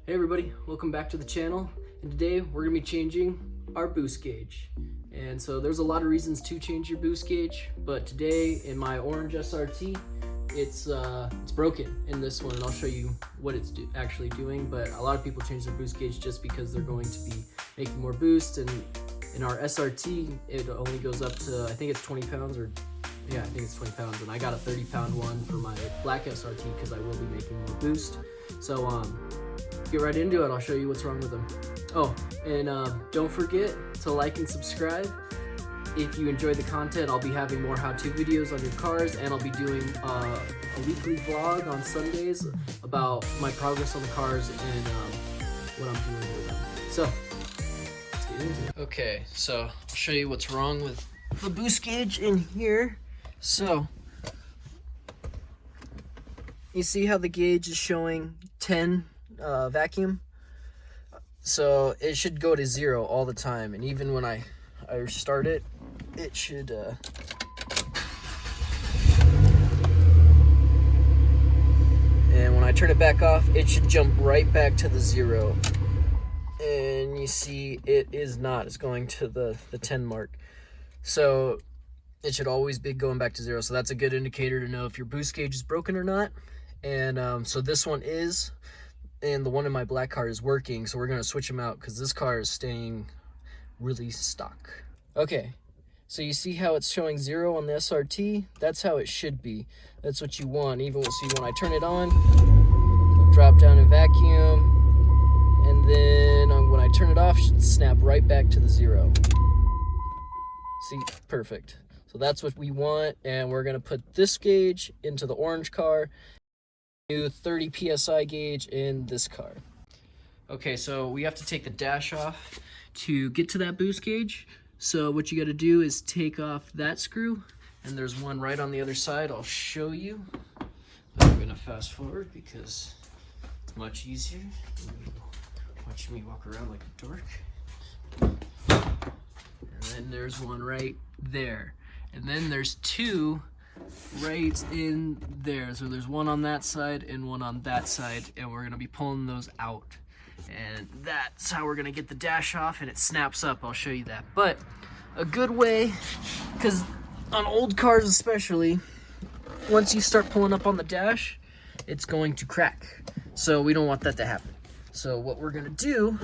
Hey everybody, welcome back to the channel, and today we're going to be changing our boost gauge. And so there's a lot of reasons to change your boost gauge, but today in my orange SRT, it's broken in this one, and I'll show you what it's actually doing. But a lot of people change their boost gauge just because they're going to be making more boost, and in our SRT, it only goes up to, I think it's 20 pounds, or yeah, I think it's 20 pounds, and I got a 30-pound one for my black SRT because I will be making more boost. So get right into it. I'll show you what's wrong with them. Oh, and don't forget to like and subscribe. If you enjoy the content, I'll be having more how-to videos on your cars, and I'll be doing a weekly vlog on Sundays about my progress on the cars and what I'm doing with them. So let's get into it. Okay, so I'll show you what's wrong with the boost gauge in here. So you see how the gauge is showing 10 vacuum? So it should go to 0 all the time, and even when I start it, it should and when I turn it back off, it should jump right back to the 0. And you see it is not. It's going to the 10 mark. So it should always be going back to 0. So that's a good indicator to know if your boost gauge is broken or not. And so this one is, and the one in my black car is working. So we're going to switch them out because this car is staying really stock. Okay, so you see how it's showing 0 on the SRT? That's how it should be. That's what you want. Even see when I turn it on, it'll drop down in vacuum, and then when I turn it off, it should snap right back to the 0. See, perfect. So that's what we want, and we're gonna put this gauge into the orange car, new 30 PSI gauge in this car. Okay, so we have to take the dash off to get to that boost gauge. So what you gotta do is take off that screw, and there's one right on the other side. I'll show you. I'm gonna fast forward because it's much easier. Watch me walk around like a dork. And then there's one right there. And then there's two right in there. So there's one on that side and one on that side, and we're gonna be pulling those out. And that's how we're gonna get the dash off, and it snaps up. I'll show you that. But a good way, because on old cars especially, once you start pulling up on the dash, it's going to crack. So we don't want that to happen. So what we're gonna do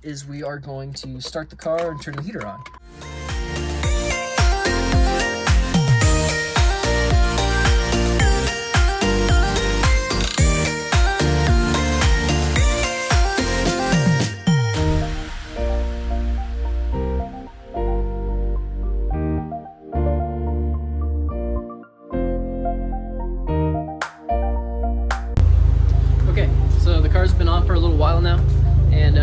is we are going to start the car and turn the heater on. So the car's been on for a little while now, and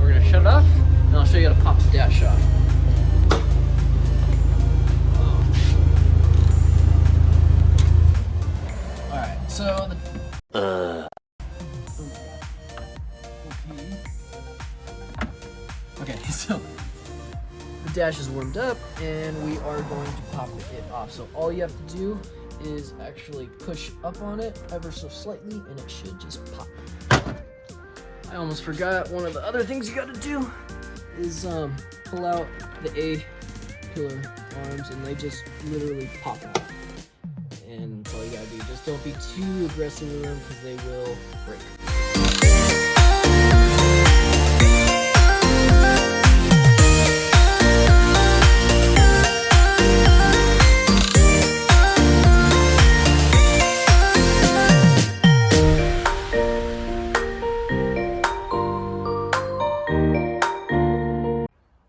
we're gonna shut it off, and I'll show you how to pop the dash off. All right, so okay, so the dash is warmed up, and we are going to pop it off. So all you have to do is actually push up on it ever so slightly, and it should just pop. I almost forgot, one of the other things you gotta do is pull out the A pillar arms, and they just literally pop out. And that's all you gotta do. Just don't be too aggressive with them because they will break.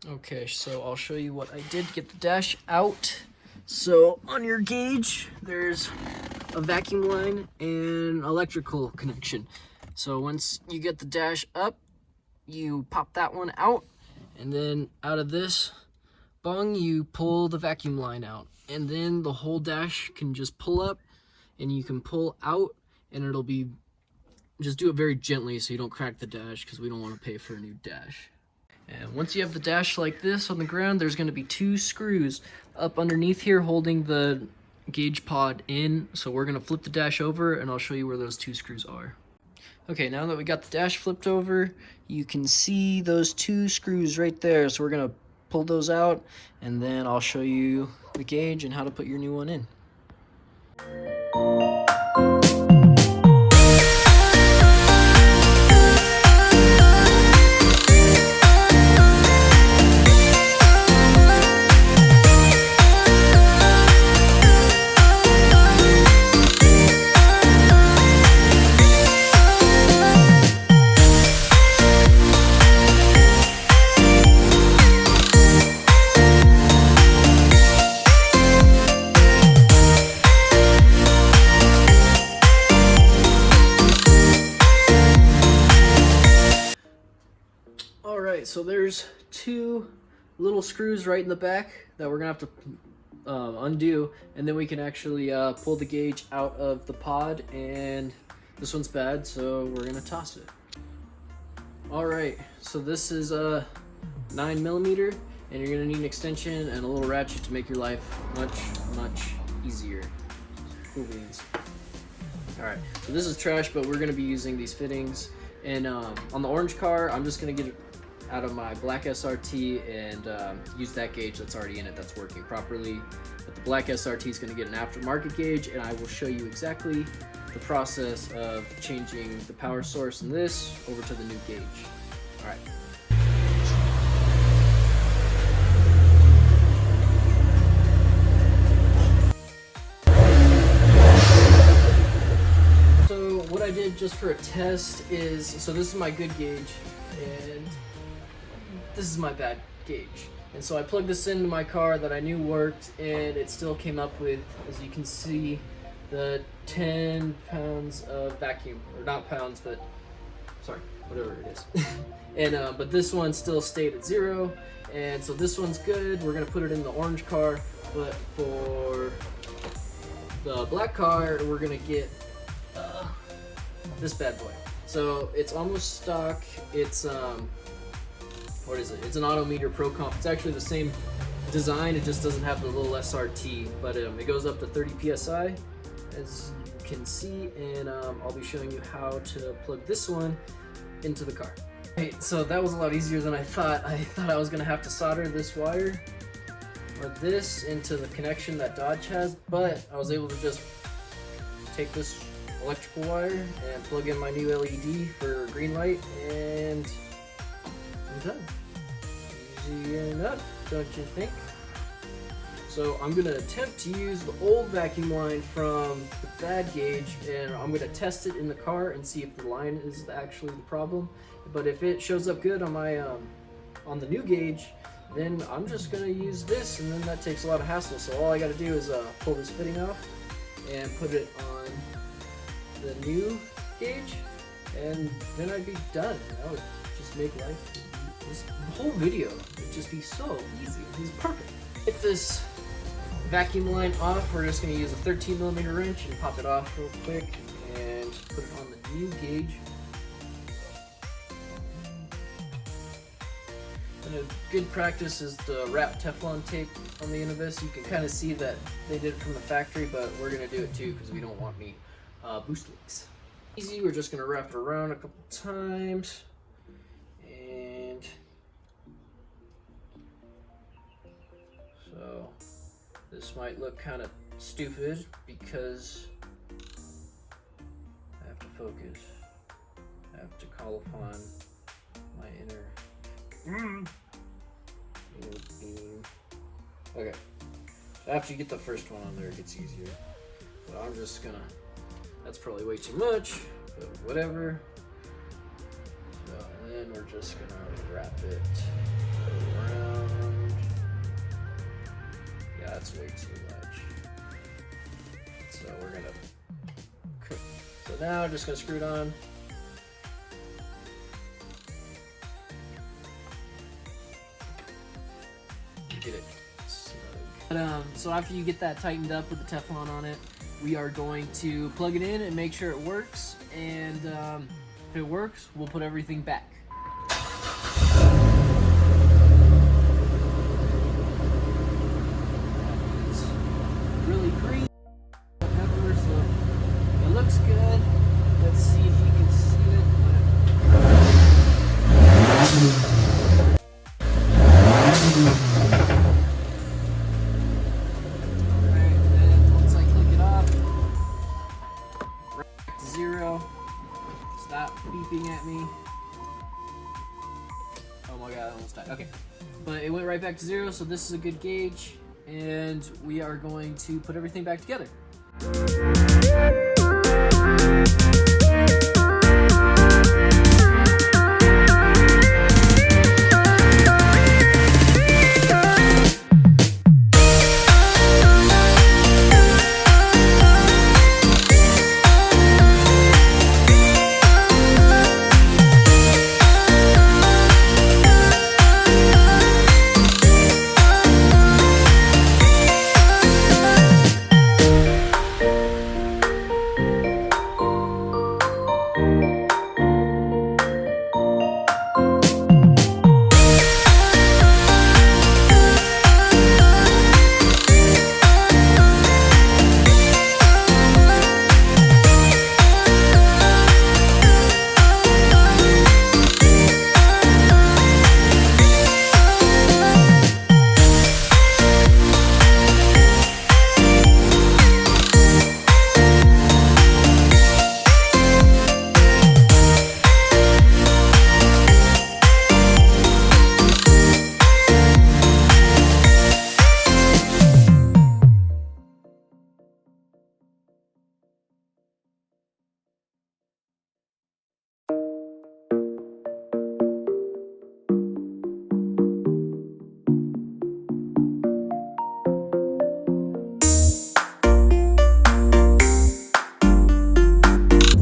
Okay, so I'll show you what I did to get the dash out. So on your gauge, there's a vacuum line and electrical connection. So once you get the dash up, you pop that one out, and then out of this bung, you pull the vacuum line out. And then the whole dash can just pull up, and you can pull out, and it'll be, just do it very gently so you don't crack the dash, because we don't want to pay for a new dash. And once you have the dash like this on the ground, there's going to be 2 screws up underneath here holding the gauge pod in. So we're going to flip the dash over, and I'll show you where those 2 screws are. Okay, now that we got the dash flipped over, you can see those two screws right there. So we're gonna pull those out, and then I'll show you the gauge and how to put your new one in. Alright, so there's two little screws right in the back that we're gonna have to undo, and then we can actually pull the gauge out of the pod, and this one's bad, so we're gonna toss it. Alright, so this is a 9mm, and you're gonna need an extension and a little ratchet to make your life much easier. Cool beans. Alright, so this is trash, but we're gonna be using these fittings. And on the orange car, I'm just gonna get it out of my black SRT and use that gauge that's already in it that's working properly. But the black SRT is gonna get an aftermarket gauge, and I will show you exactly the process of changing the power source in this over to the new gauge. All right. So what I did just for a test is, so this is my good gauge, and this is my bad gauge. And so I plugged this into my car that I knew worked, and it still came up with, as you can see, the 10 pounds of vacuum, or not pounds, but sorry, whatever it is. And but this one still stayed at 0, and so this one's good. We're gonna put it in the orange car, but for the black car, we're gonna get this bad boy. So it's almost stock. It's what is it? It's an Autometer Pro Comp. It's actually the same design. It just doesn't have the little SRT, but it goes up to 30 psi, as you can see. And I'll be showing you how to plug this one into the car. Right, so that was a lot easier than I thought. I thought I was gonna have to solder this wire or this into the connection that Dodge has, but I was able to just take this electrical wire and plug in my new LED for green light, and I'm done. Easy enough, don't you think? So I'm gonna attempt to use the old vacuum line from the bad gauge, and I'm gonna test it in the car and see if the line is actually the problem. But if it shows up good on my on the new gauge, then I'm just gonna use this, and then that takes a lot of hassle. So all I gotta do is pull this fitting off and put it on the new gauge, and then I'd be done. That would just make life, this whole video would just be so easy. It's perfect. Get this vacuum line off. We're just gonna use a 13mm wrench and pop it off real quick and put it on the new gauge. And a good practice is to wrap Teflon tape on the end of this. You can kind of see that they did it from the factory, but we're gonna do it too because we don't want any boost leaks. Easy, we're just gonna wrap it around a couple times, and so this might look kind of stupid because I have to focus. I have to call upon my inner beam. Okay, so after you get the first one on there, it gets easier. But I'm just gonna, that's probably way too much, but whatever. So, and then we're just gonna wrap it around. Yeah, that's way too much. So we're gonna cook. So now I'm just gonna screw it on. Get it snug. So after you get that tightened up with the Teflon on it, we are going to plug it in and make sure it works, and if it works, we'll put everything back. It's really green, whatever, so it looks good. Let's see if you can see it. beeping at me. Oh my god, I almost died. Okay. But it went right back to 0, so this is a good gauge, and we are going to put everything back together.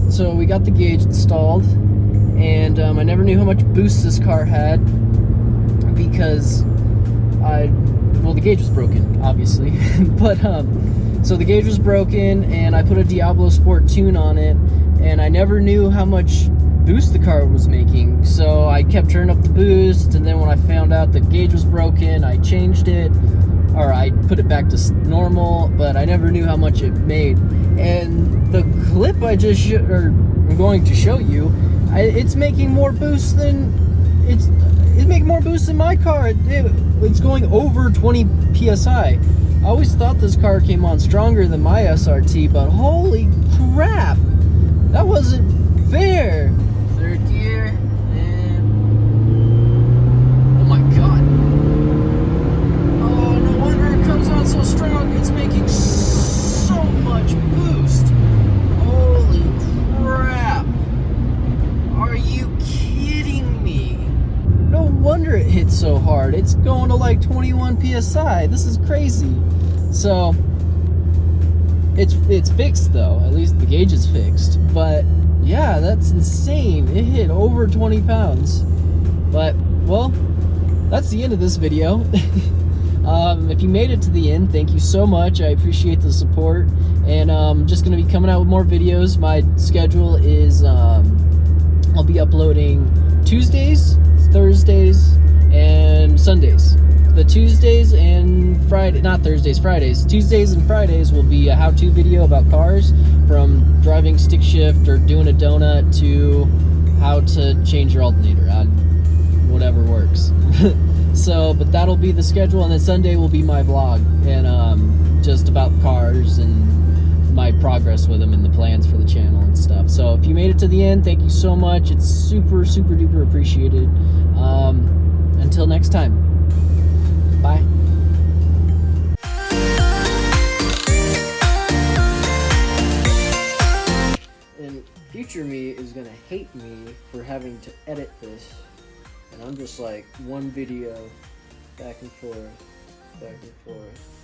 So we got the gauge installed, and I never knew how much boost this car had because well, the gauge was broken, obviously, but so the gauge was broken, and I put a Diablo Sport tune on it, and I never knew how much boost the car was making, so I kept turning up the boost, and then when I found out the gauge was broken, I changed it, or I put it back to normal, but I never knew how much it made. And the clip I'm going to show you, it's making more boost than it's making more boost than my car. It's going over 20 psi. I always thought this car came on stronger than my SRT, but holy crap, that wasn't fair. Third gear, and oh my god. Oh, no wonder it comes on so strong. It's making so much boost. Holy crap. Are you kidding me? No wonder it hits so hard. It's going to like 21 psi. This is crazy. So it's fixed though. At least the gauge is fixed. But yeah, that's insane. It hit over 20 pounds. But well, that's the end of this video. If you made it to the end, thank you so much. I appreciate the support, and I'm just going to be coming out with more videos. My schedule is I'll be uploading Tuesdays, Thursdays, and Sundays. The Tuesdays and Fridays. Tuesdays and Fridays will be a how-to video about cars, from driving stick shift or doing a donut to how to change your alternator, whatever works. So, but that'll be the schedule, and then Sunday will be my vlog, and just about cars and my progress with them and the plans for the channel and stuff. So if you made it to the end, thank you so much. It's super, super duper appreciated. Until next time, bye. And future me is gonna hate me for having to edit this. And I'm just like one video, back and forth, back and forth.